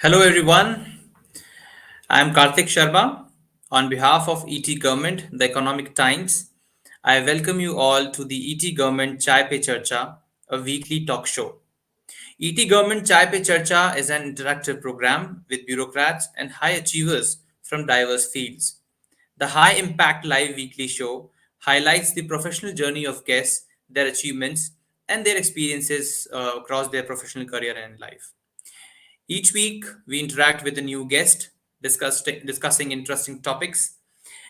Hello, everyone. I am Karthik Sharma. On behalf of ET Government, the Economic Times, I welcome you all to the ET Government Chai Pe Charcha, a weekly talk show. ET Government Chai Pe Charcha is an interactive program with bureaucrats and high achievers from diverse fields. The High Impact Live weekly show highlights the professional journey of guests, their achievements, and their experiences across their professional career and life. Each week, we interact with a new guest, discussing interesting topics.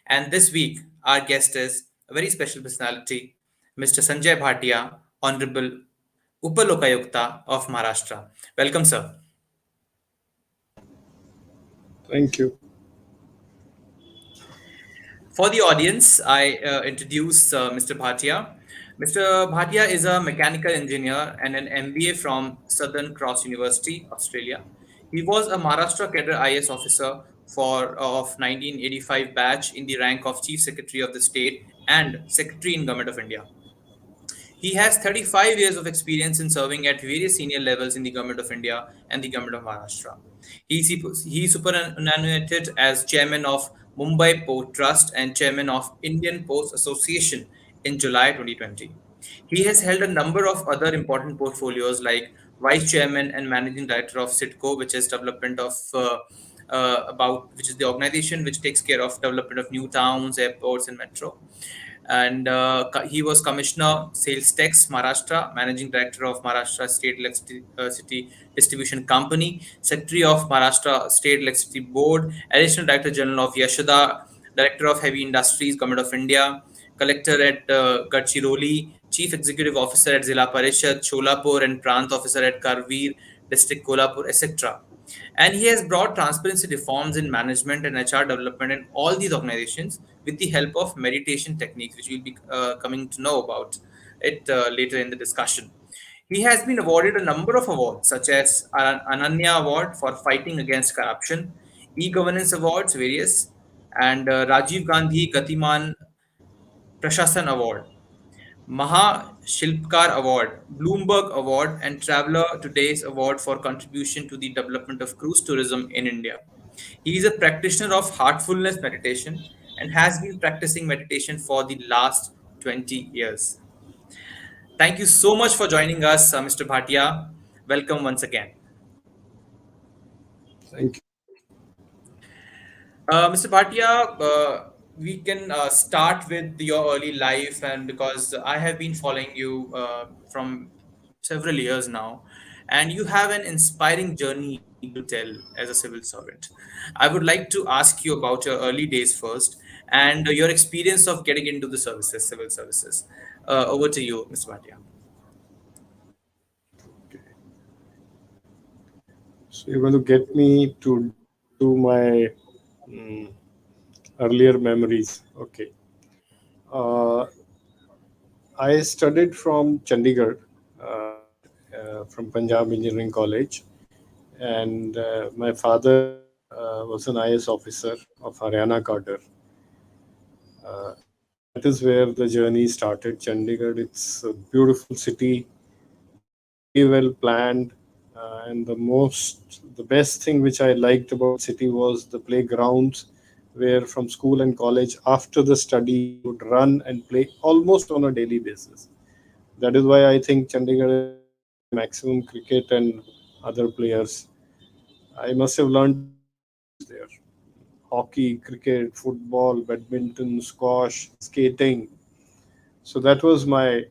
And this week, our guest is a very special personality, Mr. Sanjay Bhatia, Honorable Lokayukta of Maharashtra. Welcome, sir. Thank you. For the audience, I introduce Mr. Bhatia. Mr. Bhatia is a mechanical engineer and an MBA from Southern Cross University, Australia. He was a Maharashtra cadre IS officer for of 1985 batch in the rank of Chief Secretary of the State and Secretary in Government of India. He has 35 years of experience in serving at various senior levels in the Government of India and the Government of Maharashtra. He superannuated as chairman of Mumbai Port Trust and chairman of Indian Ports Association in July 2020. He has held a number of other important portfolios like vice chairman and managing director of CITCO, which is development of about which is the organization which takes care of development of new towns, airports, and metro. And he was commissioner sales tax Maharashtra, managing director of Maharashtra State Electricity Distribution Company, secretary of Maharashtra State Electricity Board, additional director general of Yashoda, director of heavy industries Government of India, collector at Gadchiroli, chief executive officer at Zilla Parishad Sholapur, and Prant officer at Karveer district Kolhapur, etc. And he has brought transparency reforms in management and HR development in all these organizations with the help of meditation techniques, which we'll be coming to know about it later in the discussion. He has been awarded a number of awards, such as Ananya Award for fighting against corruption, e-governance awards, various, and Rajiv Gandhi Gatiman Prashasan Award, Maha Shilpkar Award, Bloomberg Award, and Traveller Today's Award for contribution to the development of cruise tourism in India. He is a practitioner of heartfulness meditation and has been practicing meditation for the last 20 years. Thank you so much for joining us, Mr. Bhatia. Welcome once again. Thank you. Mr. Bhatia, we can start with your early life, and because I have been following you from several years now, and you have an inspiring journey to tell as a civil servant. I would like to ask you about your early days first and your experience of getting into the services, civil services. Over to you, Mr. Bhatia. So you're going to get me to do my mm, earlier memories. Okay. Uh, I studied from Chandigarh, from Punjab Engineering College, and my father was an IS officer of Haryana cadre. That is where the journey started. Chandigarh, it's a beautiful city, very well planned, and the best thing which I liked about city was the playgrounds, where from school and college after the study would run and play almost on a daily basis. That is why I think Chandigarh maximum cricket and other players. I must have learned there hockey, cricket, football, badminton, squash, skating. So that was my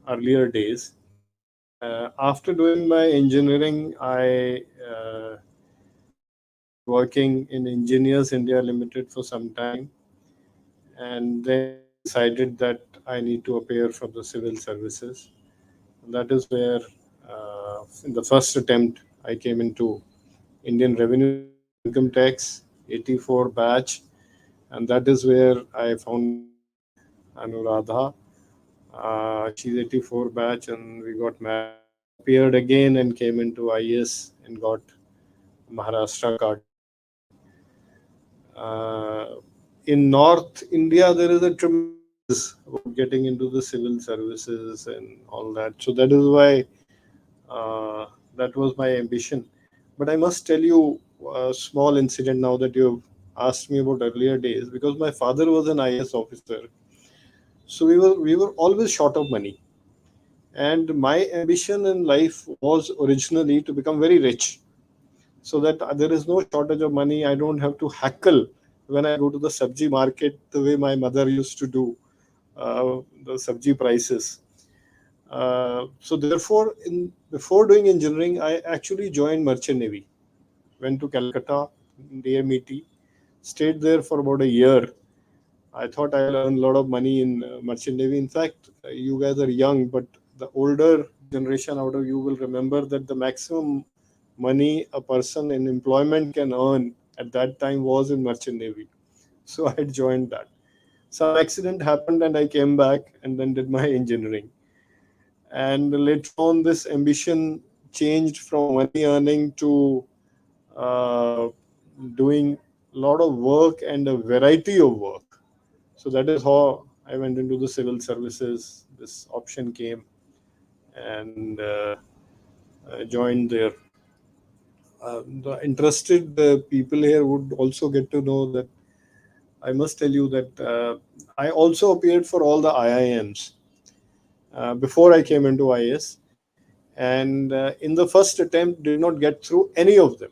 earlier days. After doing my engineering, I working in Engineers India Limited for some time, and then I decided that I need to appear for the civil services. And that is where, in the first attempt, I came into Indian Revenue Income Tax 84 batch, and that is where I found Anuradha. She's 84 batch, and we got married. Appeared again and came into IS and got Maharashtra card. In North India, there is a tremendous about getting into the civil services and all that. So that is why that was my ambition. But I must tell you a small incident now that you've asked me about earlier days, because my father was an IS officer. So we were always short of money. And my ambition in life was originally to become very rich, so that there is no shortage of money. I don't have to hackle when I go to the sabji market the way my mother used to do, the sabji prices. So therefore, before doing engineering, I actually joined Merchant Navy. Went to Calcutta, DMET, stayed there for about a year. I thought I'll earn a lot of money in Merchant Navy. In fact, you guys are young, but the older generation out of you will remember that the maximum money a person in employment can earn at that time was in Merchant Navy. So I joined that. Some accident happened and I came back and then did my engineering. And later on, this ambition changed from money earning to uh, doing a lot of work and a variety of work. So that is how I went into the civil services. This option came, and I joined there. The interested people here would also get to know that I must tell you that I also appeared for all the IIMs before I came into IS, and in the first attempt did not get through any of them,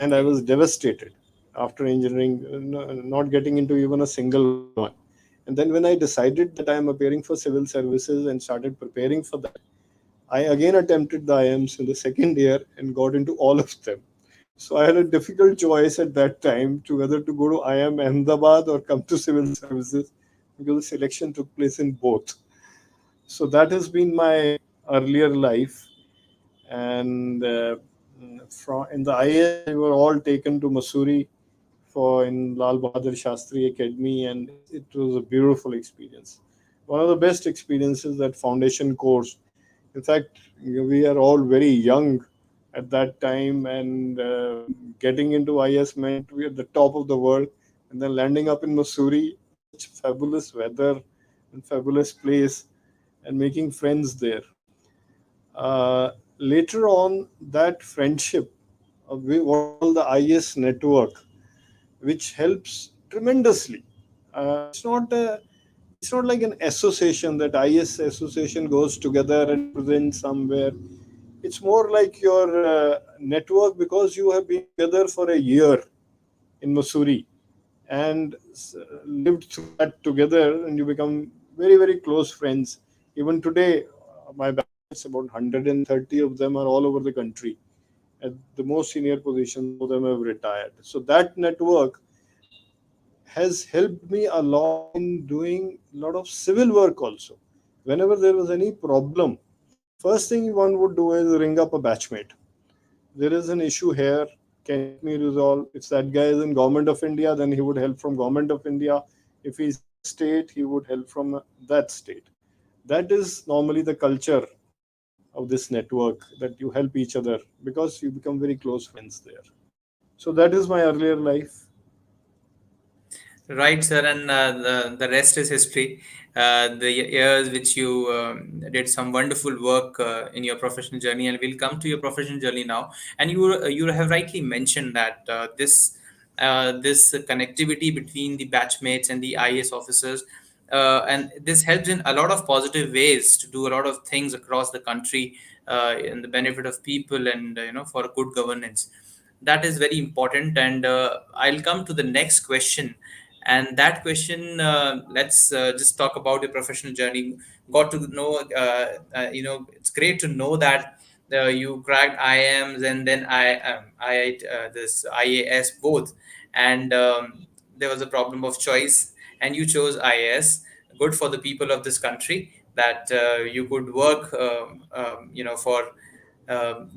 and I was devastated after engineering, not getting into even a single one. And then when I decided that I am appearing for civil services and started preparing for that, I again attempted the IIMs in the second year and got into all of them. So I had a difficult choice at that time to whether to go to IIM Ahmedabad or come to civil services, because the selection took place in both. So that has been my earlier life. And from in the IS, we were all taken to Missouri for in Lal Bahadur Shastri Academy, and it was a beautiful experience. One of the best experiences, that foundation course. In fact, we are all very young at that time, and getting into IS meant we are at the top of the world, and then landing up in Missouri, such fabulous weather and fabulous place, and making friends there. Later on, that friendship, what we call the IS network, which helps tremendously. It's not like an association, that IS association goes together and represents somewhere. It's more like your network, because you have been together for a year in Missouri and lived through that together, and you become very, very close friends. Even today, my batchmates, about 130 of them, are all over the country at the most senior positions. Some of them have retired. So that network has helped me a lot in doing a lot of civil work also. Whenever there was any problem, first thing one would do is ring up a batchmate. There is an issue here. Can you help me resolve? If that guy is in Government of India, then he would help from Government of India. If he's in a state, he would help from that state. That is normally the culture of this network, that you help each other because you become very close friends there. So that is my earlier life. Right, sir, and the rest is history. The years which you did some wonderful work in your professional journey, and we'll come to your professional journey now. And you have rightly mentioned that this connectivity between the batchmates and the IAS officers, and this helps in a lot of positive ways to do a lot of things across the country in the benefit of people, and for good governance. That is very important, and I'll come to the next question. And that question, let's just talk about your professional journey. Got to know, it's great to know that you cracked IIMs and then I this IAS both, and there was a problem of choice, and you chose IAS. Good for the people of this country that you could work, for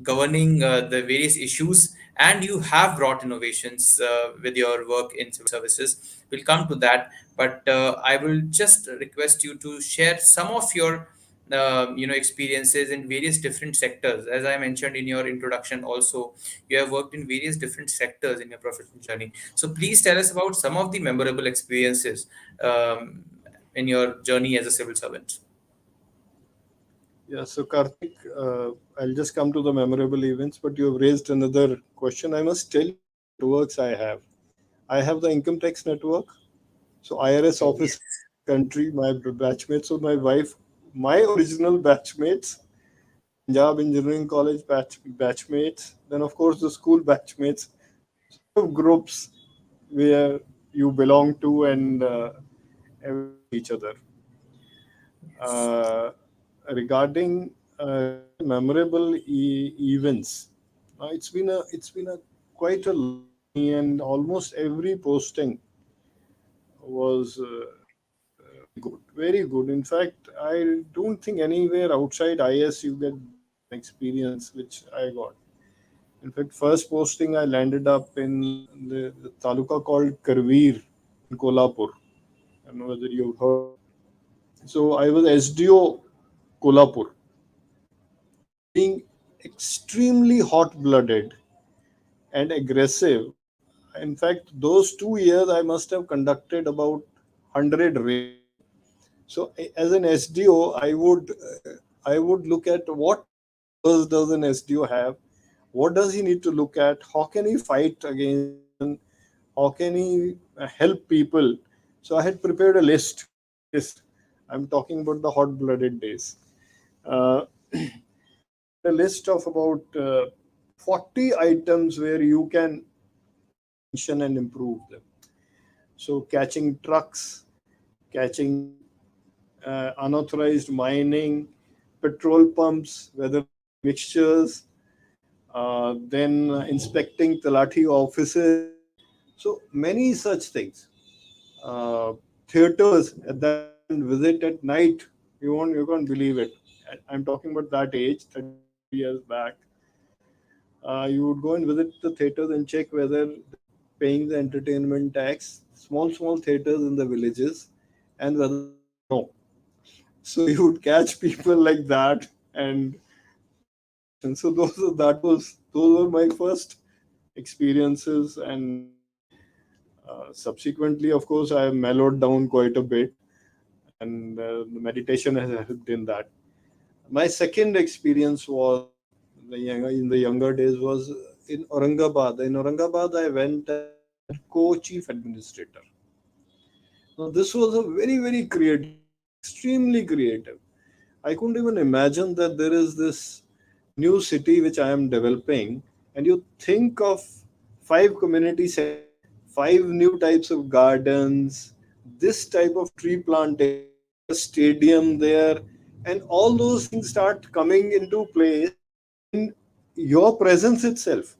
governing the various issues, and you have brought innovations with your work in civil services. We'll come to that, but I will just request you to share some of your experiences in various different sectors. As I mentioned in your introduction also, you have worked in various different sectors in your professional journey. So please tell us about some of the memorable experiences in your journey as a civil servant. Yeah, so Karthik, I'll just come to the memorable events, but you have raised another question. I must tell you the networks I have. I have the income tax network, so IRS Oh, yes. officers in the country, my batchmates, so my wife, my original batchmates, Punjab Engineering College batchmates, then of course the school batchmates. So a set of groups where you belong to, and everyone knows each other. Yes. Uh, regarding real memorable events, it's been a quite a lot for me, and almost every posting was very good, very good. In fact, I don't think anywhere outside IS you get this kind of an experience which I got. In fact, first posting I landed up in the taluka called Karveer in Kolhapur. I don't know whether you've heard. So I was SDO Kolhapur, being extremely hot-blooded and aggressive. In fact, those 2 years I must have conducted about 100 raids. So as an SDO, I would look at what powers does an SDO have, what does he need to look at, how can he fight against someone, how can he help people. So I had prepared a list, big list. I'm talking about the hot-blooded days. Uh, I had a list of about 40 items where you can mention and improve them. So catching trucks, catching unauthorized mining, petrol pumps, whether they are mixtures, then inspecting Talati offices. So many such things. Uh, theaters at that time, visit at night. You can't believe it. I'm talking about that age, 35 years back. You would go and visit the theaters and check whether they are paying the entertainment tax, small theaters in the villages, and whether they say no. So you would catch people like that and put them in action. So those were my first experiences, and subsequently, of course, I have mellowed down quite a bit, and the meditation has helped in that. My second experience was in the younger days was in Aurangabad. In Aurangabad, I went as head co-chief administrator. Now, this was a very creative role, extremely creative. I couldn't even imagine that there is this new city which I am developing, and you think of 5 community centers, 5 new types of gardens, this type of tree plantation, a stadium there, and all those things start coming into place in your presence itself.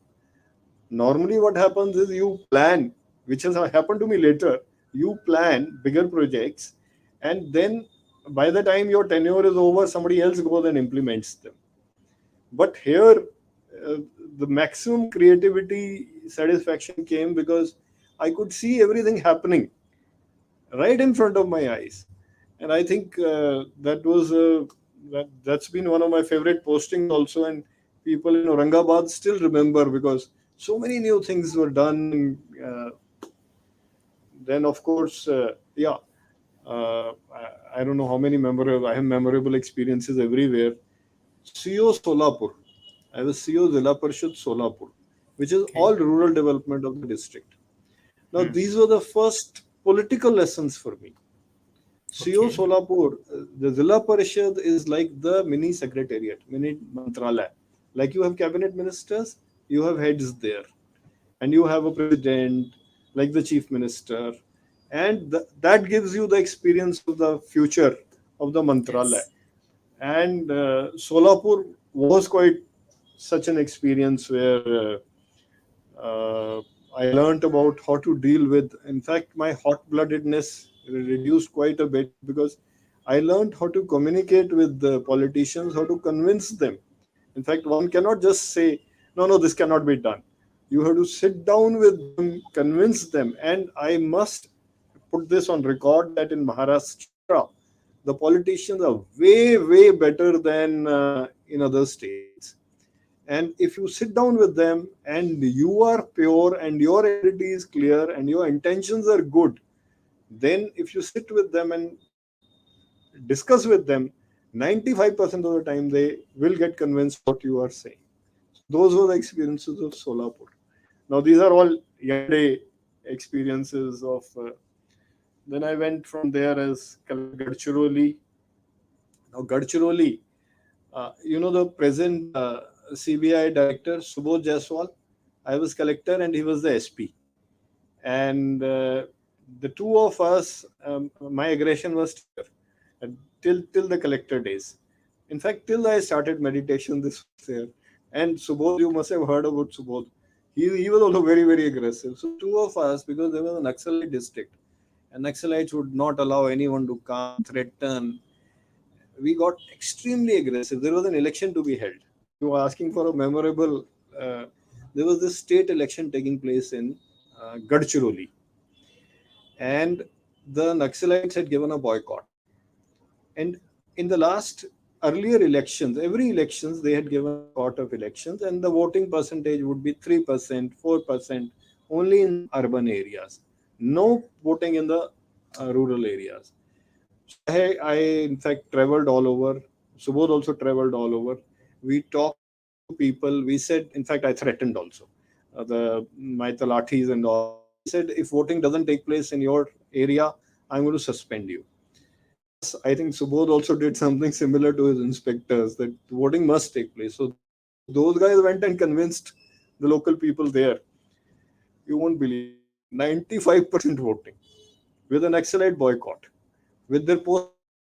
Normally, what happens is you plan, which has happened to me later. You plan bigger projects, and then by the time your tenure is over, somebody else goes and implements them. But here, uh, the maximum creativity satisfaction came because I could see everything happening right in front of my eyes. And I think that's been one of my favorite postings also, and people in Aurangabad still remember because so many new things were done. And then, of course, yeah, I don't know how many memorable. I have memorable experiences everywhere. CO Solapur. I was CO Zilla Parishad Solapur, which is Okay. all rural development of the district. Now, Hmm. these were the first political lessons for me. CO Okay. Solapur, the Zilla Parishad is like the mini secretariat, mini mantralaya. Like you have cabinet ministers, you have heads there, and you have a president, like the chief minister, and that gives you the experience of the future of the mantralaya. Yes. And Solapur was quite such an experience where I learned about how to deal with. In fact, my hot bloodedness reduced quite a bit because I learned how to communicate with the politicians, how to convince them. In fact, one cannot just say, no, no, this cannot be done. You have to sit down with them, convince them. And I must put this on record that in Maharashtra, the politicians are way better than in other states. And if you sit down with them and you are pure and your integrity is clear and your intentions are good, then if you sit with them and discuss with them, 95% of the time they will get convinced what you are saying. So those were the experiences of Solapur. Now these are all younger day experiences of. Then I went from there as collector Gadchiroli. Now Gadchiroli, the present CBI director Subodh Jaiswal. I was collector and he was the SP. And the two of us, my aggression was together till the collector days. In fact, till I started meditation, this was there. And Subodh, you must have heard about Subodh. He was also very, very aggressive. So two of us, because there was a Naxalite district, and Naxalites would not allow anyone to come, threaten. We got extremely aggressive. There was an election to be held. You were asking for a memorable. Uh, there was this state election taking place in Gadchiroli, and the Naxalites had given a boycott. And in the last earlier elections, every elections they had given a boycott of elections, and the voting percentage would be 3%, 4%, only in urban areas. No voting in the rural areas. So I in fact traveled all over. Subodh also traveled all over. We talked to people. We said, in fact, I threatened also the my talathis and all. We said, if voting doesn't take place in your area, I'm going to suspend you. Plus, I think Subodh also did something similar to his inspectors that voting must take place. So those guys went and convinced the local people there. You won't believe 95% voting with an Naxalite boycott, with their posters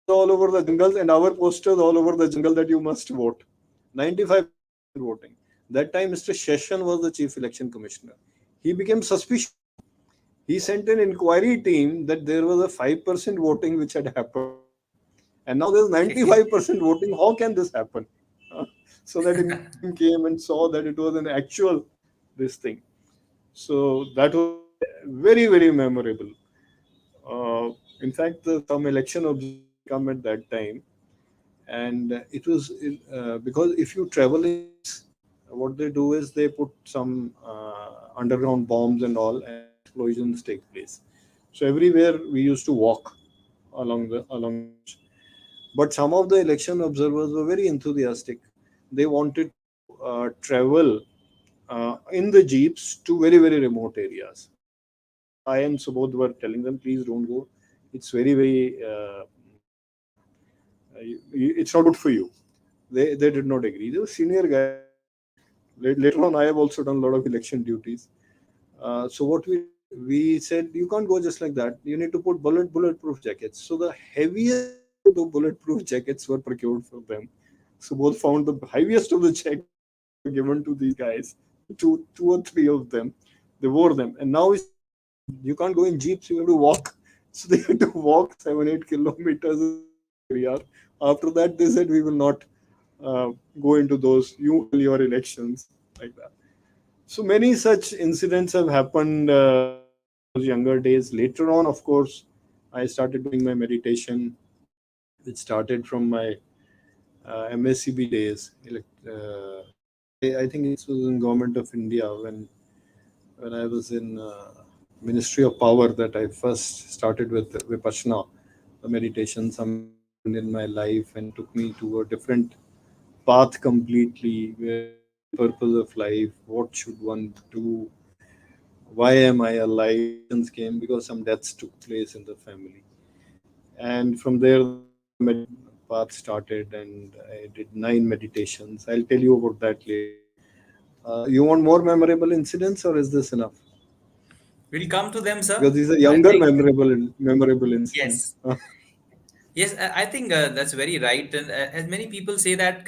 all over the jungles and our posters all over the jungle that you must vote. 95% voting. That time, Mr. Session was the chief election commissioner. He became suspicious. He sent an inquiry team that there was a 5% voting which had happened. And now there's Okay. 95% voting. How can this happen? So that inquiry team came and saw that it was an actual this thing. So that was very, very memorable. Uh, in fact, some election observers had come at that time, and it was because if you travel in jeeps, what they do is they put some underground bombs and all, and explosions take place. So everywhere we used to walk along the roads. But some of the election observers were very enthusiastic. They wanted to travel in the jeeps to very, very remote areas. So I and Subodh were telling them, please don't go. It's very, very, it's not good for you. They did not agree. They were senior guys. Later on, I have also done a lot of election duties. So what we did, we said, you can't go just like that. You need to put bulletproof jackets. So the heaviest of the bulletproof jackets were procured for them. So both found the heaviest of the jackets were given to these guys, two or three of them. They wore them, and now we said, you can't go in jeeps. You have to walk. So they had to walk 7-8 kilometers in remote areas. After that, they said we will not uh, go into those. You handle your elections like that. So many such incidents have happened in those younger days. Later on, of course, I started doing my meditation, which started from my MSCB days. I think it was in Government of India when I was in Ministry of Power that I first started with Vipassana meditation. Something happened in my life and took me to a different path completely. What is the purpose of life? What should one do? Why am I alive? Questions came because some deaths took place in the family, and from there the path started, and I did 9 meditations. I'll tell you about that later. You want more memorable incidents, or is this enough? We'll come to them, sir. Because these are I younger think memorable incidents. yes. Yes, I think that's very right. And as many people say that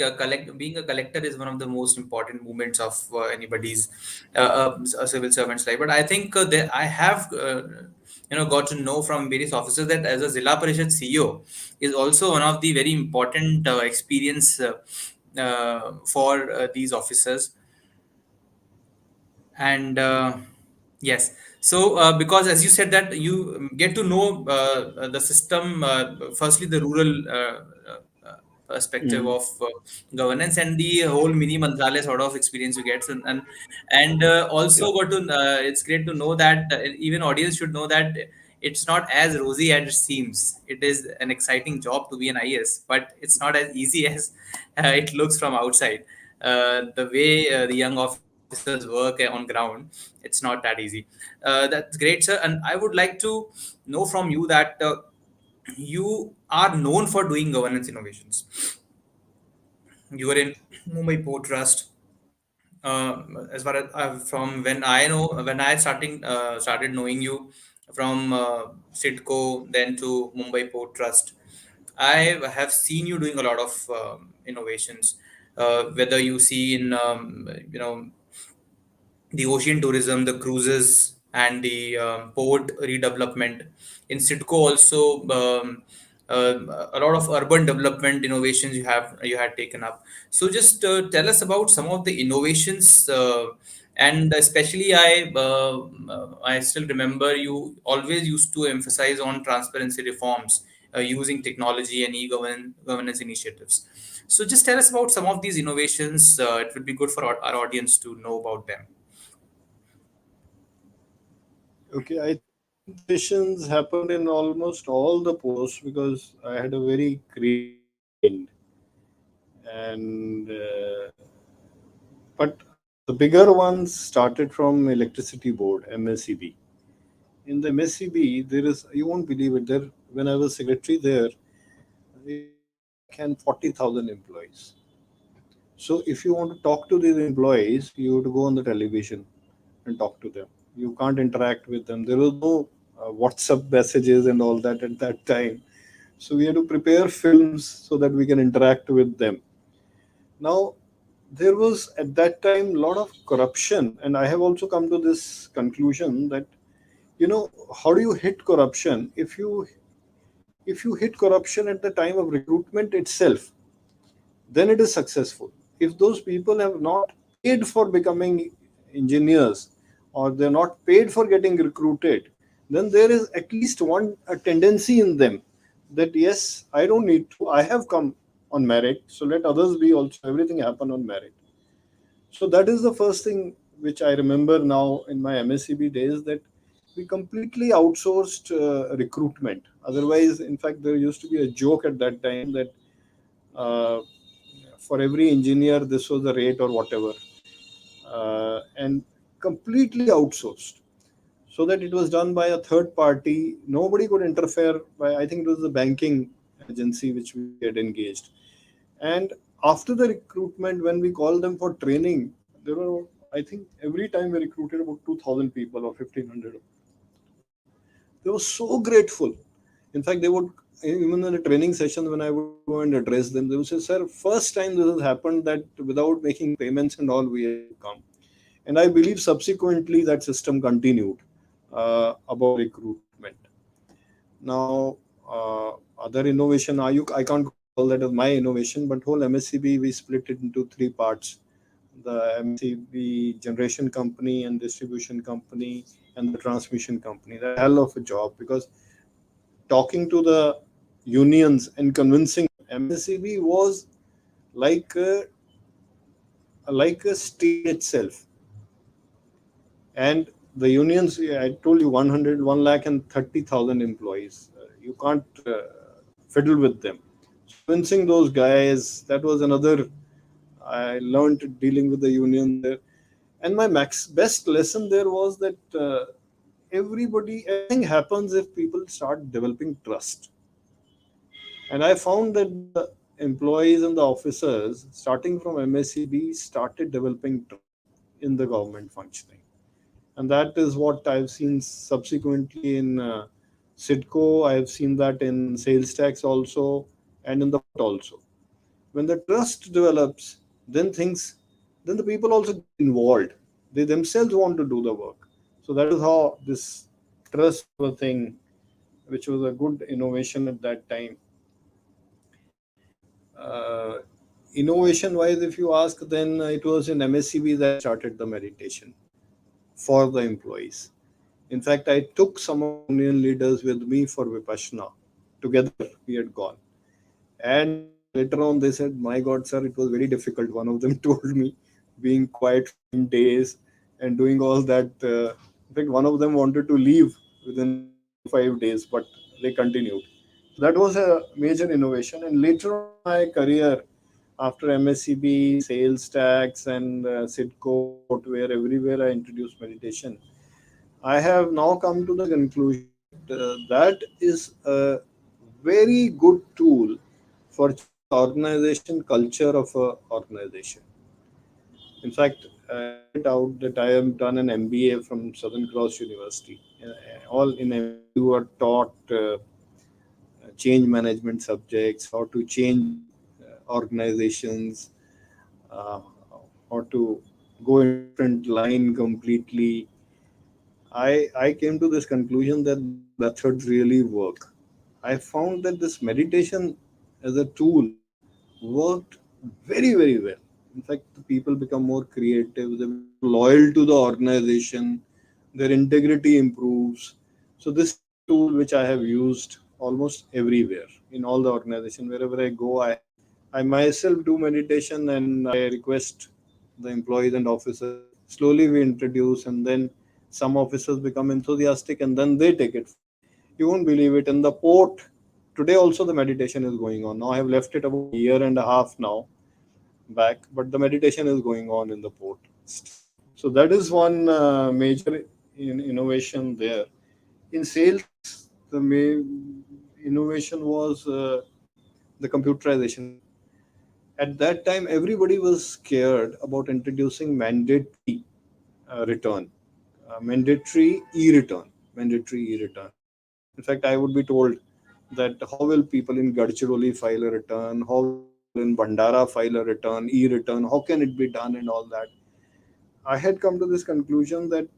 being a collector is one of the most important moments of anybody's a civil servant's life. But I think I have got to know from various officers that as a Zilla Parishad CEO is also one of the very important experience for these officers. And yes, so because as you said that you get to know the system, firstly the rural perspective Mm. of governance and the whole mini mantralaya sort of experience you get, and Yeah. also got to it's great to know that even audience should know that it's not as rosy as it seems. It is an exciting job to be an IS, but it's not as easy as it looks from outside. The way the young officers work on ground, it's not that easy. That's great, sir. And I would like to know from you that you are known for doing governance innovations. You were in Mumbai Port Trust. As far as from when I know, when I started knowing you from Sitco, then to Mumbai Port Trust, I have seen you doing a lot of innovations. Whether you see in the ocean tourism, the cruises, and the port redevelopment. In Sitco also, a lot of urban development innovations you had taken up. So just tell us about some of the innovations, and especially I still remember you always used to emphasize on transparency reforms using technology and governance initiatives. So just tell us about some of these innovations. It would be good for our audience to know about them. Okay, I think innovations happened in almost all the posts because I had a very creative mind, and but the bigger ones started from Electricity Board (MSEB). In the MSEB, there is, you won't believe it. There, when I was secretary there, it was 1,40,000 employees. So if you want to talk to these employees, you have to go on the television and talk to them. You can't interact with them. There was no WhatsApp messages and all that at that time. So we had to prepare films so that we can interact with them. Now, there was at that time a lot of corruption, and I have also come to this conclusion that, how do you hit corruption? If you hit corruption at the time of recruitment itself, then it is successful. If those people have not paid for becoming engineers, or they're not paid for getting recruited, then there is at least one a tendency in them that, yes, I don't need to, I have come on merit, so let others be also, everything happen on merit. So that is the first thing which I remember now in my MSCB days, that we completely outsourced recruitment. Otherwise, in fact, there used to be a joke at that time that uh, for every engineer this was the rate or whatever, and completely outsourced, so that it was done by a third party. Nobody could interfere. By, I think it was the banking agency which we had engaged. And after the recruitment, when we called them for training, there were, I think, every time we recruited about 2,000 people or 1,500. They were so grateful. In fact, they would, even in the training sessions, when I would go and address them, they would say, "Sir, first time this has happened that without making payments and all, we have come." And I believe subsequently that system continued about recruitment. Now, other innovation, I can't call that as my innovation, but whole MSCB, we split it into three parts: the MSCB generation company and distribution company and the transmission company. That hell of a job, because talking to the unions and convincing MSCB was like like a state itself. And the unions, I told you, 1,30,000 employees. You can't fiddle with them. So convincing those guys, that was another. I learned dealing with the union there. And my best lesson there was that everything happens if people start developing trust. And I found that the employees and the officers, starting from MSCB, started developing trust in the government functioning. And that is what I've seen subsequently in Sidco. I've seen that in sales tax also, and in the port also. When the trust develops, then things, then the people also get involved. They themselves want to do the work. So that is how this trust was a thing, which was a good innovation at that time. Uh, Innovation wise, if you ask, then it was in MSCB that I started the meditation for the employees. In fact, I took some of the union leaders with me for Vipassana. Together we had gone. And later on, they said, "My God, sir, it was very difficult." One of them told me, being quiet for 10 days and doing all that. In fact, one of them wanted to leave within 10 days. 4 5 days, but they continued. So that was a major innovation. And later on in my career, after MSCB, sales tax, and Sidco port, where everywhere I introduced meditation, I have now come to the conclusion that that is a very good tool for changing the organization culture of a organization. In fact, I made it out that I have done an MBA from Southern Cross University. All in MBA, you are taught change management subjects, how to change organizations, uh, how to go in different line completely. I came to this conclusion that these methods really work. I found that this meditation as a tool worked very, very well. In fact, the people become more creative, they become more loyal to the organization, their integrity improves. So this is a tool which I have used almost everywhere in all the organization. Wherever I go, I myself do meditation and I request the employees and officers. Slowly we introduce, and then some officers become enthusiastic and then they take it forward. You won't believe it. In the port, today also the meditation is going on. Now I have left it about a year and a half now back, but the meditation is going on in the port still. So that is one major innovation there. In sales, the main innovation was the computerization. At that time, everybody was scared about introducing mandatory e-return, mandatory e-return. In fact, I would be told that how will people in Gadchiroli file a return? How will people in Bandara file a return, e-return? How can it be done and all that? I had come to this conclusion that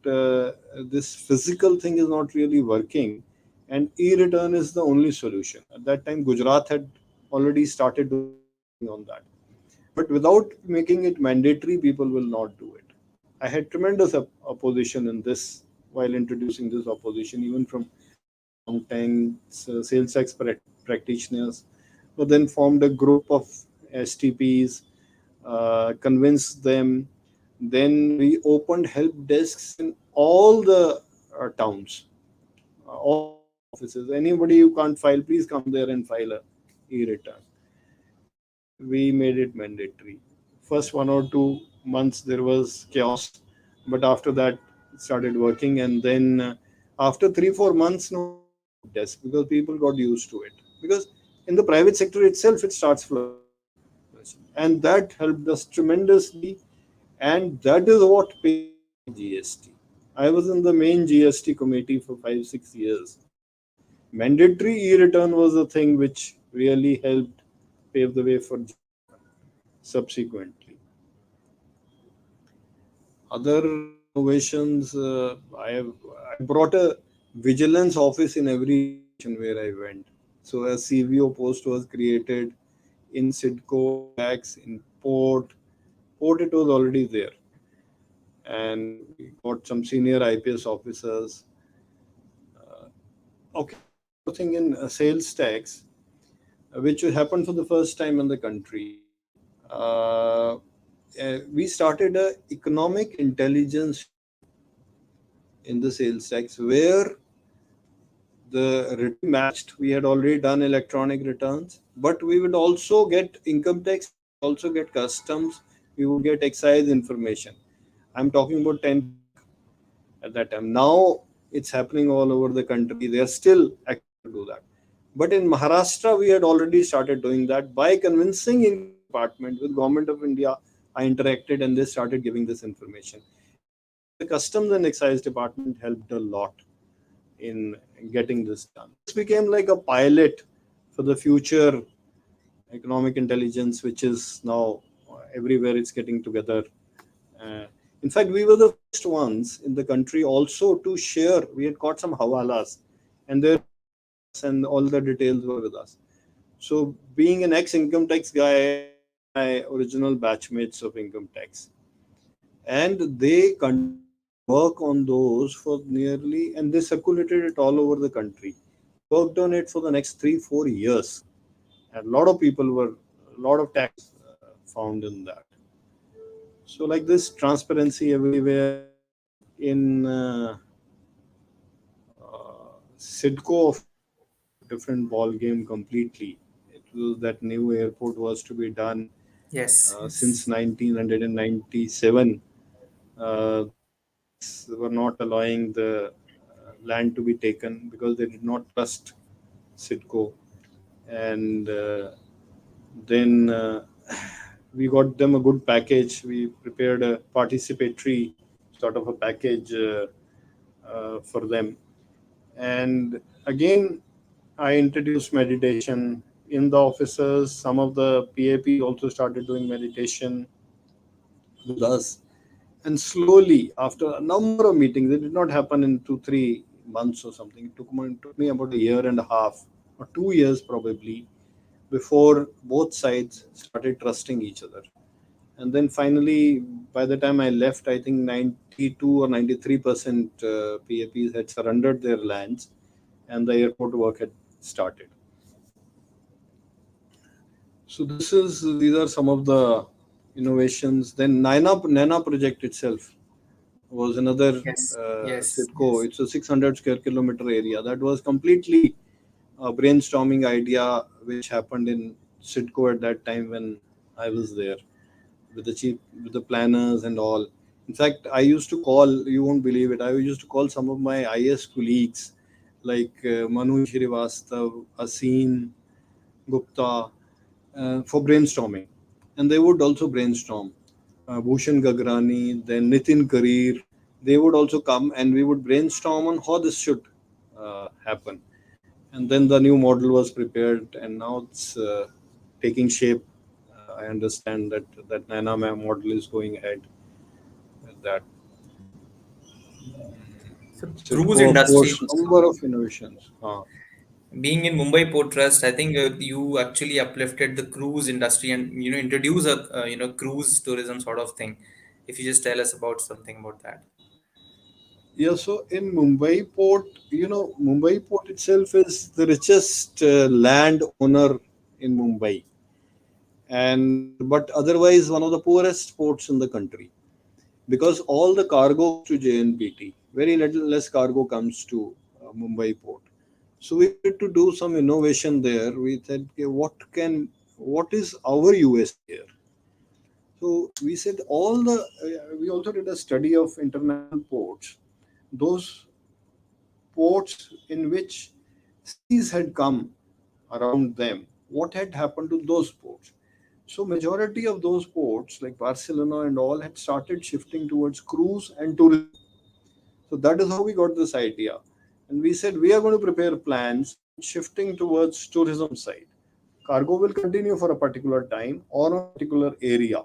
this physical thing is not really working, and e-return is the only solution. At that time, Gujarat had already started doing something on that, but without making it mandatory, people will not do it. I had tremendous opposition in this while introducing this opposition, even from accountants, sales tax practitioners, but then formed a group of STPs, convinced them. Then we opened help desks in all the towns, all the town offices. Anybody who can't file, please come there and file a e-return. And we made it mandatory. First 1 or 2 months there was chaos, but after that it started working. And then after 3 4 months, now we have a help desk because people got used to it. Because in the private sector itself, it starts flourishing, and that helped us tremendously. And that is what paved the way for GST. I was in the main GST committee for 5 6 years, and mandatory e-return was the thing which really helped pave the way for GST subsequently. Other innovations, I brought a vigilance office in every location where I went. So a CVO post was created in Sidco, in tax, in port. Port, it was already there, and we got some senior IPS officers. Okay, one more thing in sales tax, which happened for the first time in the country. Uh, we started a economic intelligence unit in the sales tax where the return matched. We had already done electronic returns, but we would also get income tax, we would also get customs, we would get excise information. I'm talking about 10 lakh at that time. Now it's happening all over the country. They are still active to do that. But in Maharashtra, we had already started doing that by convincing income department with government of India. I interacted and they started giving this information. And the customs and excise department helped a lot in getting this done. This became like a pilot for the future economic intelligence, which is now everywhere it's getting together. Uh, in fact, we were the first ones in the country also to share. We had got some hawalas, and they were sharing with us, and all the details were with us. So, being an ex-income tax guy, I met my original batchmates of income tax, and they continued to work on those for nearly, and they circulated it all over the country. They worked on it for the next 3 4 years, and a lot of people were, a lot of tax found in that. So, like this transparency everywhere in Sidco, of course, was a different ball game completely. It was that new airport was to be done Yes, since yes. 1997. The states were not allowing the land to be taken because they did not trust Sidco. And then we got them a good package. We prepared a participatory sort of a package for them. And again, I introduced meditation in the offices. Some of the PAPs also started doing meditation with us. And slowly, after a number of meetings, it did not happen in 2 3 months or something. It took me about a year and a half or 2 years probably before both sides started trusting each other. And then finally, by the time I left, I think 92 or 93% PAPs had surrendered their lands and the airport work had started. So these are some of the innovations. Then Nana project itself was another Yes, yes, SIDCO. yes. It's a 600 square kilometer area that was completely a brainstorming idea which happened in SIDCO at that time when I was there with the chief, with the planners and all. In fact, I used to call, you won't believe it, I used to call some of my IS colleagues like Manu Srivastav, Asim Gupta for brainstorming. And they would also brainstorm. Bhushan Gagrani, then Nitin Karir, they would also come and we would brainstorm on how this should happen. And then the new model was prepared and now it's taking shape. I understand that Nana model is going ahead with that. So cruise Sitco, of industry, course, number of innovations. being in Mumbai Port Trust, I think you actually uplifted the cruise industry and introduce a cruise tourism sort of thing. If you just tell us about something about that. Yeah, so in Mumbai port, Mumbai port itself is the richest land owner in Mumbai, and but otherwise one of the poorest ports in the country because all the cargo goes to JNPT. Very little less cargo comes to Mumbai port. So we wanted to do some innovation there. We said, okay, what is our USP here? So we said we also did a study of international ports, those ports in which seas had come around them. What had happened to those ports? So majority of those ports, like Barcelona and all, had started shifting towards cruise and tourism. So that is how we got this idea. And we said we are going to prepare plans on shifting towards tourism side. Cargo will continue for a particular time or a particular area,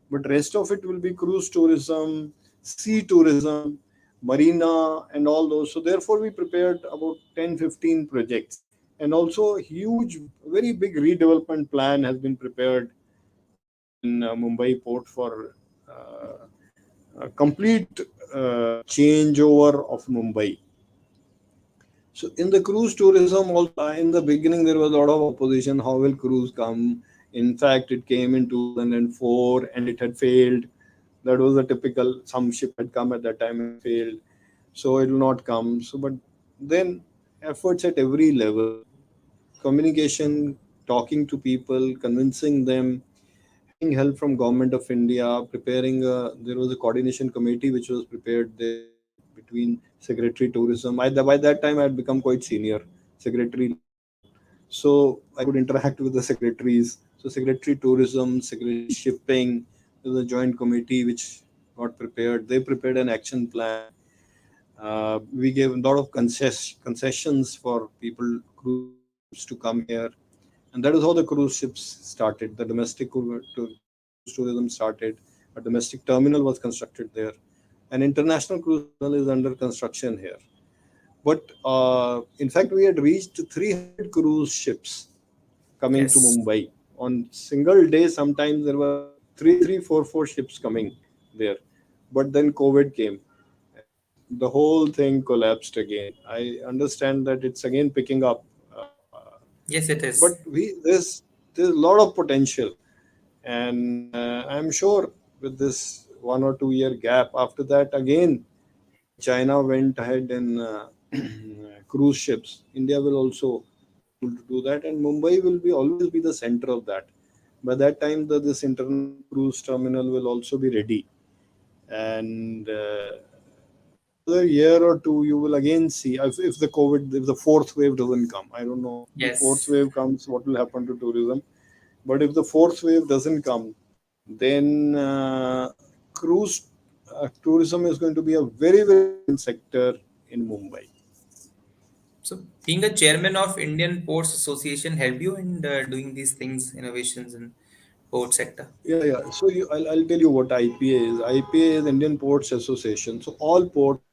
but rest of it will be cruise tourism, sea tourism, marina, and all those. So therefore, we prepared about 10 15 projects, and also a huge, very big redevelopment plan has been prepared in Mumbai port for a complete changeover of Mumbai. So in the cruise tourism, also in the beginning there was a lot of opposition. How will cruise come? In fact, it came in 2004 and it had failed. That was a typical. Some ship had come at that time and failed, so it will not come. So, but then efforts at every level, communication, talking to people, convincing them, having help from government of India, preparing. There was a coordination committee which was prepared there between secretary tourism. By that time I had become quite senior, secretary level, so I could interact with the secretaries. So secretary tourism, secretary shipping, there was a joint committee which got prepared. They prepared an action plan. We gave a lot of concessions for people, cruise ships to come here, and that is how the cruise ships started. The domestic cruise tourism started. A domestic terminal was constructed there. An international cruise terminal is under construction here. But in fact, we had reached 300 cruise ships coming to Yes. Mumbai on single day. Sometimes there were four ships coming there. But then COVID came and the whole thing collapsed again. I understand that it's again picking up. Yes, it But is. there's a lot of potential, and I'm sure with this 1 or 2 year gap after that again, when China went ahead and cruise ships. India will also be able to do that, and Mumbai will be always be the center of that. By that time, this international cruise terminal will also be ready, and another year or two, you will again see if the COVID, if the fourth wave doesn't come. I don't know if the fourth Yes. wave comes, what will happen to tourism. But if the fourth wave doesn't come, then cruise tourism is going to be a very, very important sector in Mumbai. So, being a chairman of Indian Ports Association help you in doing these things, innovations in port sector. Yeah, yeah. So I'll tell you what IPA is. IPA is Indian Ports Association. So all ports,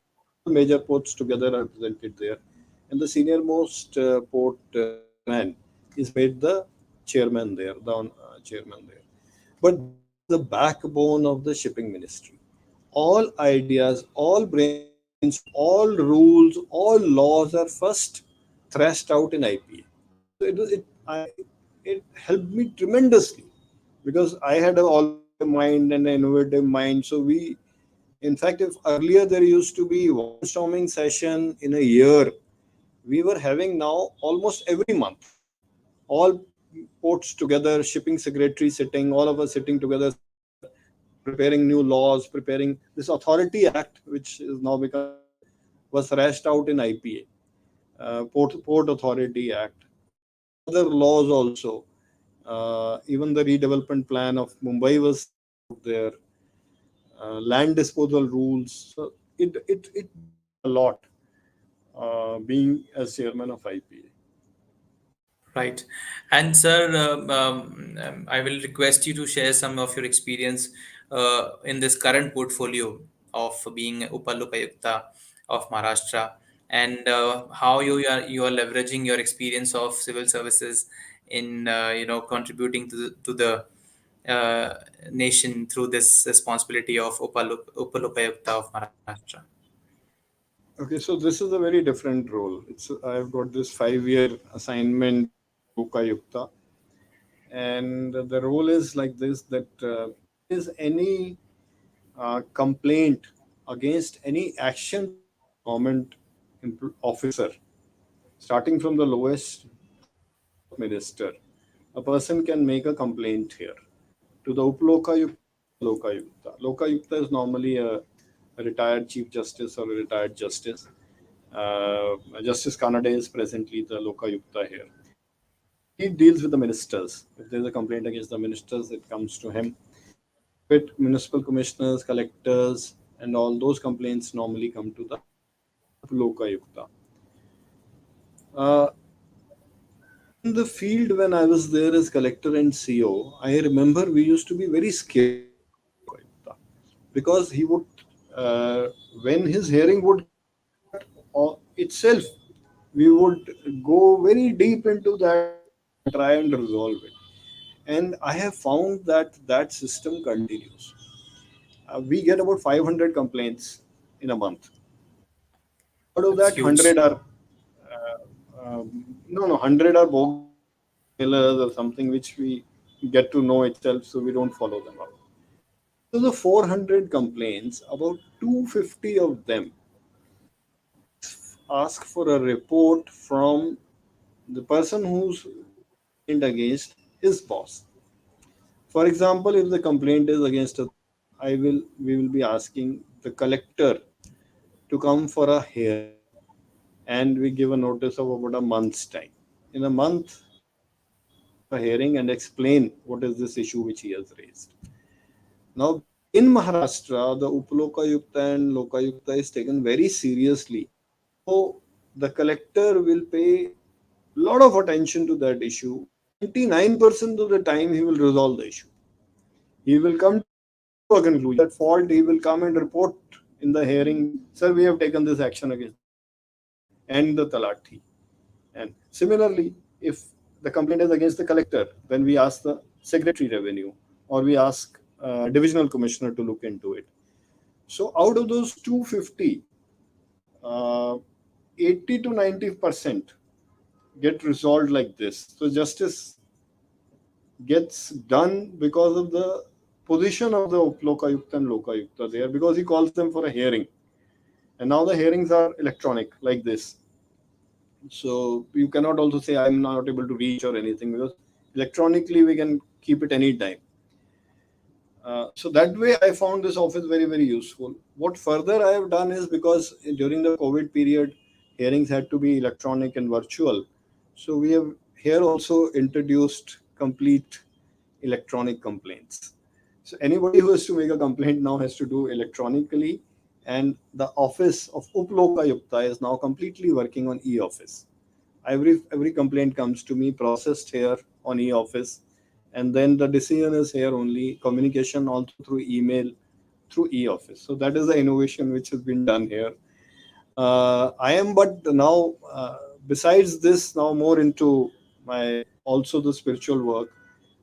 all major ports together are represented there, and the senior most port man is made the chairman there, the chairman there. But this is the backbone of the shipping ministry. All ideas, all brainstorm, all rules, all laws are first thrashed out in IPA. So it helped me tremendously because I had always a mind and an innovative mind. So in fact, if earlier there used to be one storming session in a year, we were having now almost every month. All ports together, shipping secretary sitting, all of us sitting together preparing new laws, preparing this Authority Act, which is now become law, was thrashed out in IPA, Port Authority Act, and other laws also. Even the redevelopment plan of Mumbai was thrashed out there. Land disposal rules. So it did a lot being as chairman of IPA. Right. And sir, I will request you to share some of your experience in this current portfolio of being Lokayukta of Maharashtra, and how you are leveraging your experience of civil services in contributing to the nation through this responsibility of Lokayukta of Maharashtra. Okay, so this is a very different role. I've got this 5-year assignment to Lokayukta, and the role is like this: that is any complaint against any action taken by a government officer, starting from the lowest to the top minister, a person can make a complaint here to the Uplokayukta or the Lokayukta. Lokayukta is normally a retired chief justice or a retired justice. Justice Kannade is presently the Lokayukta here. He deals with the ministers. If there is a complaint against the ministers, it comes to him. Private municipal commissioners, collectors, and all those complaints normally come to the Uplokayukta. Uh, in the field, when I was there as collector and CO, I remember we used to be very scared of the Uplokayukta because he would, uh, when his hearing would start itself, we would go very deep into that issue and try and resolve it. And I have found that that system continues. We get about 500 complaints in a month. Out of That's that, huge. 100 are no, 100 are bogus or blackmailers or something which we get to know itself, so we don't follow them up. Out of the 400 complaints, about 250 of them ask for a report from the person who's complained against his boss. For example, if the complaint is against a third, we will be asking the collector to come for a hearing, and we give a notice of about a month's time. In a month, he will come for a hearing and explain what is this issue which he has raised. Now, in Maharashtra, the Uploka and Lokayukta is taken very seriously. So, the collector will pay a lot of attention to that issue. 99% of the time, he will resolve the issue. He will come to a conclusion. That fault, he will come and report in the hearing, sir, we have taken this action against this person and the talati. And similarly, if the complaint is against the collector, then we ask the secretary revenue or we ask divisional commissioner to look into it. So out of those 250, uh, 80 to 90% get resolved like this. So justice gets done because of the position of the Lokayukta and Lokayukta there, because he calls them for a hearing. And now the hearings are electronic like this. So you cannot also say I'm not able to reach or anything, because electronically we can keep it anytime. So that way I found this office very, very useful. What further I have done is, because during the COVID period hearings had to be electronic and virtual, so we have here also introduced complete electronic complaints. So anybody who has to make a complaint now has to do electronically, and the office of Lokayukta is now completely working on e-office. Every complaint comes to me processed here on e-office, and then the decision is here only. Communication also through email, through e-office. So that is the innovation which has been done here. I am, but now besides this, now more into my also the spiritual work.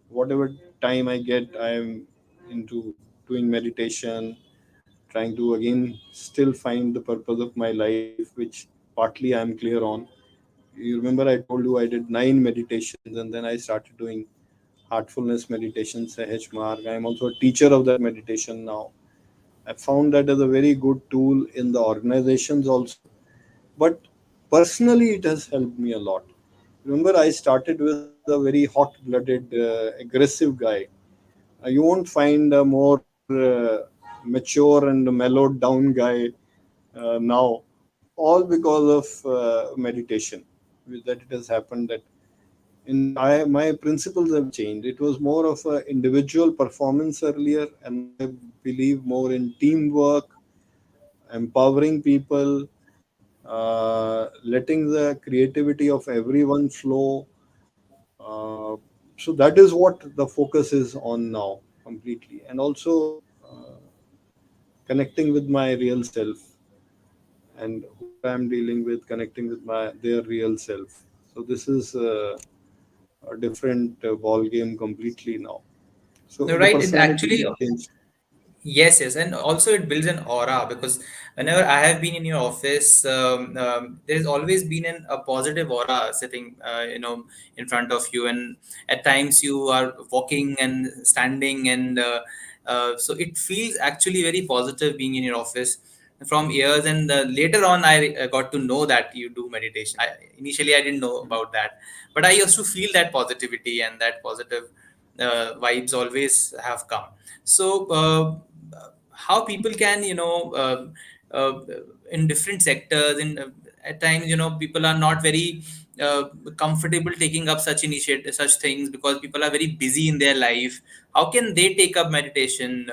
Whatever time I get, I am into doing meditation, trying to again still find the purpose of my life, which partly I am clear on. You remember I told you I did 9 meditations, and then I started doing heartfulness meditation, Sahaj Marg. I am also a teacher of that meditation now. I found that as a very good tool in the organizations also, but personally it has helped me a lot. Remember, I started with a very hot-blooded, aggressive guy. You won't find a more mature and mellowed down guy now, all because of meditation. That it has happened that my principles have changed. It was more of a individual performance earlier, and now I believe more in teamwork, empowering people, letting the creativity of everyone flow. Uh, so that is what the focus is on now completely, and also connecting with my real self, and whoever I'm dealing with, connecting with my their real self. So this is a different ball game completely now. So No, the right. It personality actually, has changed. yes, yes, and also it builds an aura, because whenever I have been in your office, there's always been a positive aura sitting, in front of you, and at times you are walking and standing, and so it feels actually very positive being in your office from years. And later on, I got to know that you do meditation. Initially, I didn't know about that, but I used to feel that positivity and that positive vibes always have come. So how people can, uh, in different sectors, in at times, people are not very uh, comfortable taking up such initiative, such things, because people are very busy in their life. How can they take up meditation?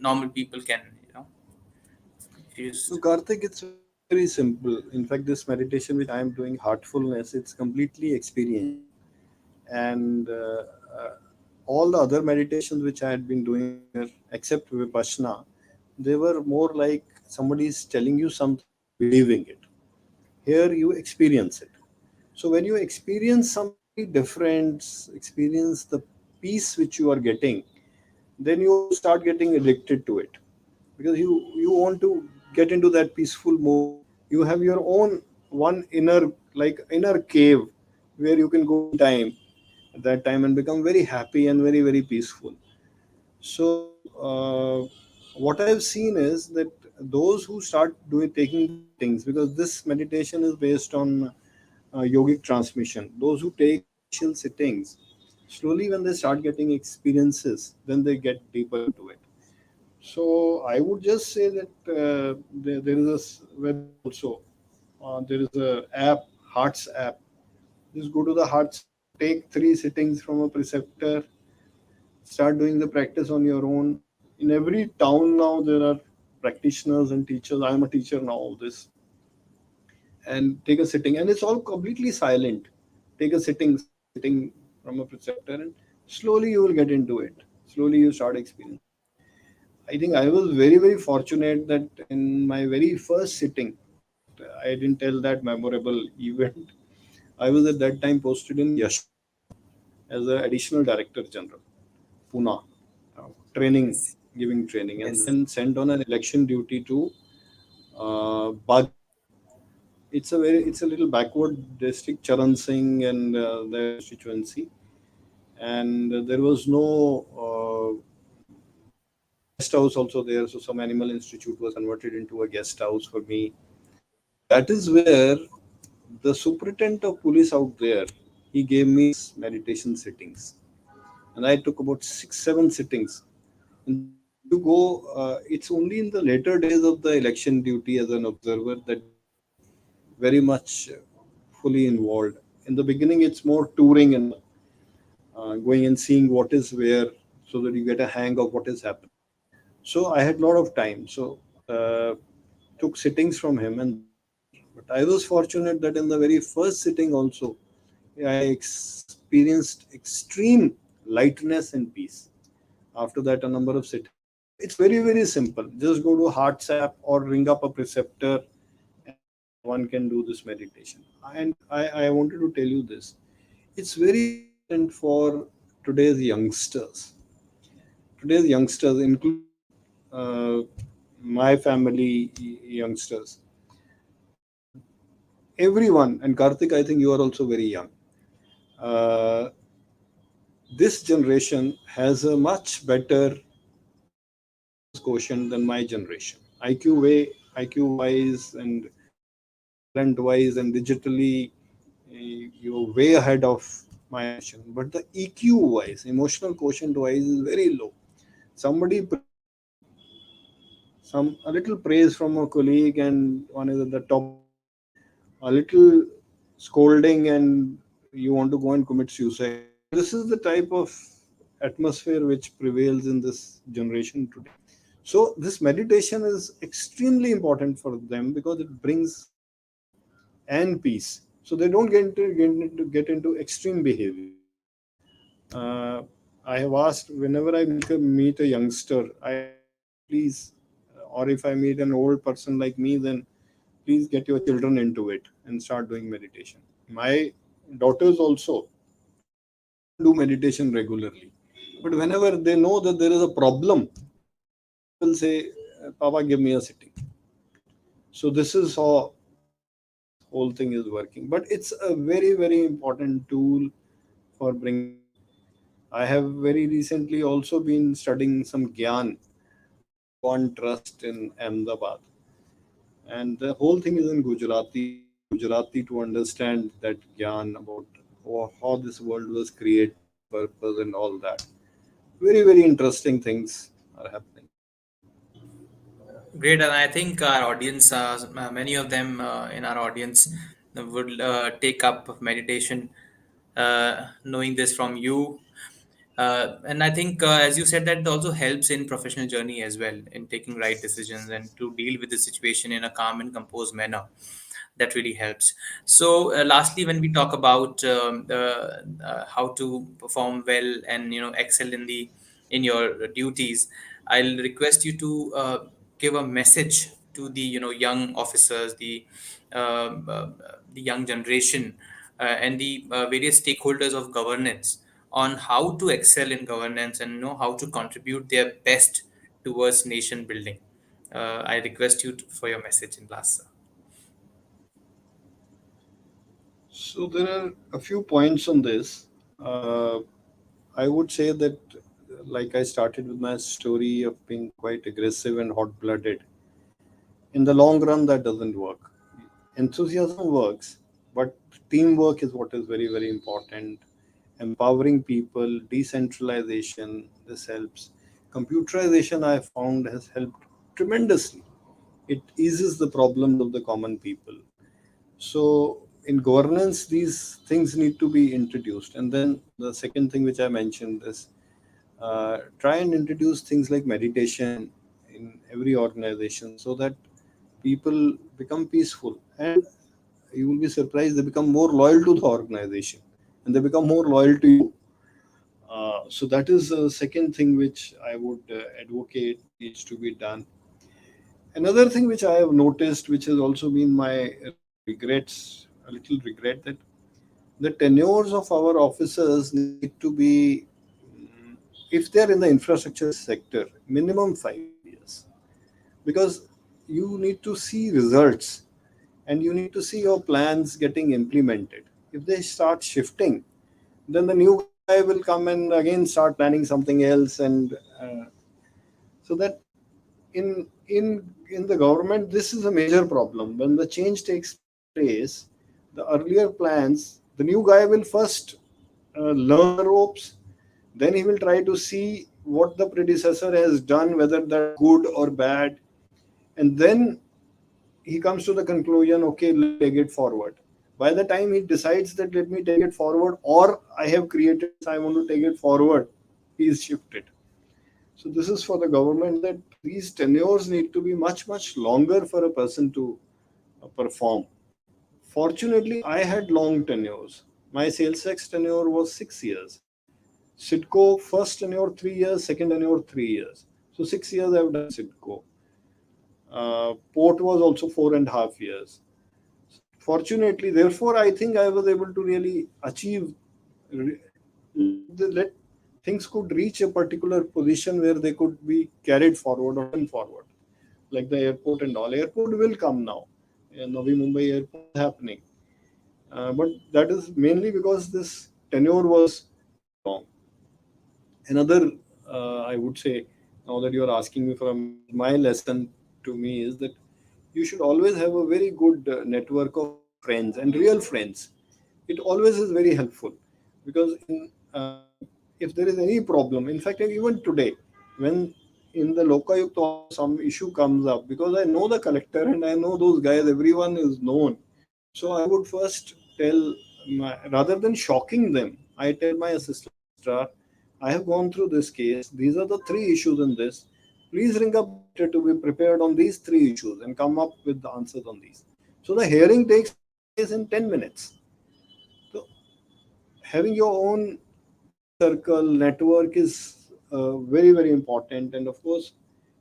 Normal people can, if you So just. Karthik, it's very, very simple. In fact, this meditation which I am doing, heartfulness, it's completely experiential. And all the other meditations which I had been doing earlier, except Vipassana, they were more like somebody is telling you something and you're believing it. Here you experience it. So when you experience something very different, experience the peace which you are getting, then you start getting addicted to it, because you want to get into that peaceful mode. You have your own one inner, like inner cave, where you can go anytime at that time and become very happy and very, very peaceful. So what I've seen is that those who start doing taking the sittings, because this meditation is based on yogic transmission, those who take initial sittings, slowly when they start getting experiences, then they get deeper into it. So I would just say that there is a website also. There is a app, Hearts app. Just go to the Hearts app, take 3 sittings from a preceptor, start doing the practice on your own. In every town now there are practitioners and teachers. I am a teacher now of this, and take a sitting, and it's all completely silent. Take a sitting, silent sitting from a preceptor, and slowly you will get into it. Slowly you start experiencing. I think I was very, very fortunate that in my very first sitting, in fact, I didn't tell that memorable event. I was at that time posted in Yashodi as an additional director general, Pune, training, Yes, giving training, and yes. then sent on an election duty to Bagri. It's a little backward district, Charan Singh and their constituency, and there was no guest house also there. So some animal institute was converted into a guest house for me. So that is where the superintendent of police out there, he gave me meditation sittings, and I took about 6 7 sittings. And then if you go, it's only in the later days of the election duty as an observer that you get very much fully involved. In the beginning, it's more touring and going and seeing what is where, so that you get a hang of what is happening. So I had a lot of time. So uh, took sittings from him, and that was there. But I was fortunate that in the very first sitting also, I experienced extreme lightness and peace. After that, a number of sittings. So it's very, very simple. Just go to HeartSap or ring up a preceptor, and one can do this meditation. And I wanted to tell you this. It's very important for today's youngsters. Today's youngsters, including my family youngsters, uh, everyone, and Karthik, I think you are also very young. Uh, this generation has a much better intelligence quotient than my generation. IQ wise, and talent wise, and digitally, you're way ahead of my generation. But the EQ wise, emotional quotient wise, is very low. Somebody praised some a little praise from a colleague, and one is at the top of the list. A little scolding, and you want to go and commit suicide. So this is the type of atmosphere which prevails in this generation today. So this meditation is extremely important for them because it brings calm and peace. So they don't get into extreme behaviors. Uh, I have asked whenever I meet a youngster, I ask them, please, or if I meet an old person like me, then please get your children into it and start doing meditation. My daughters also, they don't do meditation regularly, but whenever they know that there is a problem, they will say, Papa, give me a sitting. So this is how this whole thing is working. But it's a very, very important tool for bringing. I have very recently also been studying some Gyan with one trust in Ahmedabad, and the whole thing is in Gujarati. I use Gujarati to understand that Gyan about how this world was created, its purpose, and all that. Very, very interesting things are happening. Great, and I think our audience, many of them in our audience, would take up meditation, knowing this from you. And I think, as you said, that it also helps in professional journey as well, in taking right decisions and to deal with the situation in a calm and composed manner. That really helps. So, lastly, when we talk about how to perform well and excel in your duties, I'll request you to give a message to the young officers, the young generation, and the various stakeholders of governance on how to excel in governance and know how to contribute their best towards nation building. I request you for your message in last, sir. So there are a few points on this. Uh, I would say that, like I started with my story of being quite aggressive and hot-blooded, in the long run that doesn't work. Enthusiasm works, but teamwork is what is very, very important. Empowering people, decentralization, this helps. Computerization, I found, has helped tremendously. It eases the problems of the common people. So in governance, these things need to be introduced. And then the second thing which I mentioned is, try and introduce things like meditation in every organization, so that people become peaceful, and you will be surprised, they become more loyal to the organization, and they become more loyal to you. So that is the second thing which I would advocate needs to be done. Another thing which I have noticed, which has also been my regrets, a little regret, that the tenures of our officers need to be, if they are in the infrastructure sector, minimum 5 years, because you need to see results, and you need to see your plans getting implemented. If they start shifting, then the new guy will come and again start planning something else, and so that in the government, this is a major problem. When the change takes place, the earlier plans, the new guy will first learn the ropes, then he will try to see what the predecessor has done, whether that's good or bad, and then he comes to the conclusion, okay, let me take it forward. By the time he decides that let me take it forward, or I have created this, I want to take it forward, he is shifted. So this is for the government, that these tenures need to be much, much longer for a person to perform. Fortunately, I had long tenures. My sales tax tenure was 6 years. Sitco first tenure 3 years, second tenure 3 years. So 6 years I've done Sitco. Port was also 4.5 years. Fortunately, therefore, I think I was able to really achieve, let things could reach a particular position where they could be carried forward or taken forward, like the airport and all. Airport will come now. Navi Mumbai airport is happening. But that is mainly because this tenure was too long. Another, I would say, now that you are asking me for a message, my lesson to me is that you should always have a very good network of friends and real friends. It always is very helpful, because if there is any problem, in fact, even today, when in the Lokayukta also some issue comes up, because I know the collector and I know those guys, everyone is known. So I would first tell rather than shocking them, I tell my assistant registrar, I have gone through this case. These are the three issues in this. Please ring up later to be prepared on these three issues and come up with the answers on these. So the hearing takes place in 10 minutes. So having your own friend circle network is very, very important. And of course,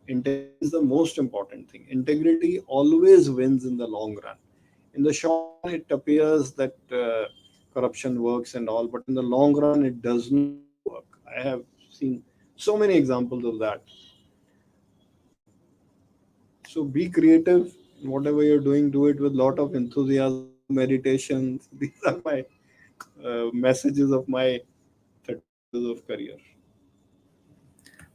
integrity is the most important thing. Integrity always wins in the long run. In the short run, it appears that corruption works and all, but in the long run, it does not work. I have seen so many examples of that. So be creative in whatever you're doing. Do it with a lot of enthusiasm. Do meditations. These are my messages of my 30 years of career.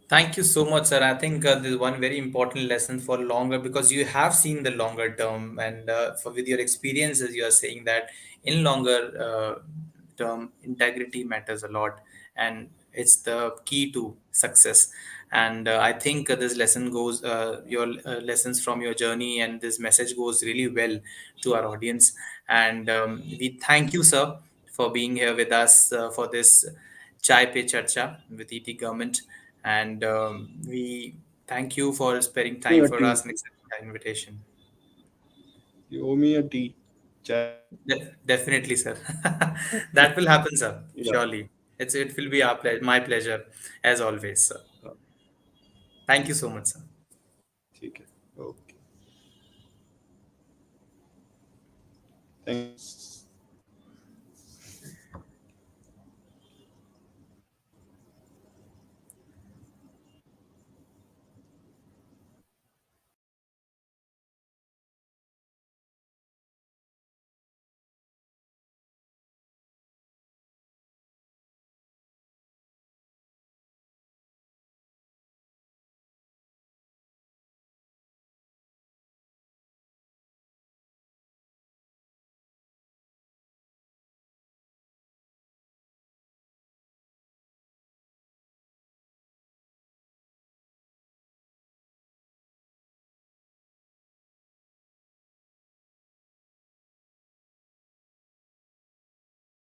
Thank you so much, sir. I think this is one very important lesson for longer, because you have seen the longer term, and for with your experiences, you are saying that in longer term, integrity matters a lot, and it's the key to success. And I think this lesson goes, your lessons from your journey, and this message goes really well to our audience. And we thank you, sir, for being here with us for this Chai Pe Charcha with ET Government. And we thank you for sparing Me time a for tea. us and accepting that invitation. You owe me a tea. Chai. Definitely, sir. That will happen, sir. Yeah. Surely. It will be my pleasure, as always, sir. Thank you so much, sir. ठीक है. Okay. Thank you.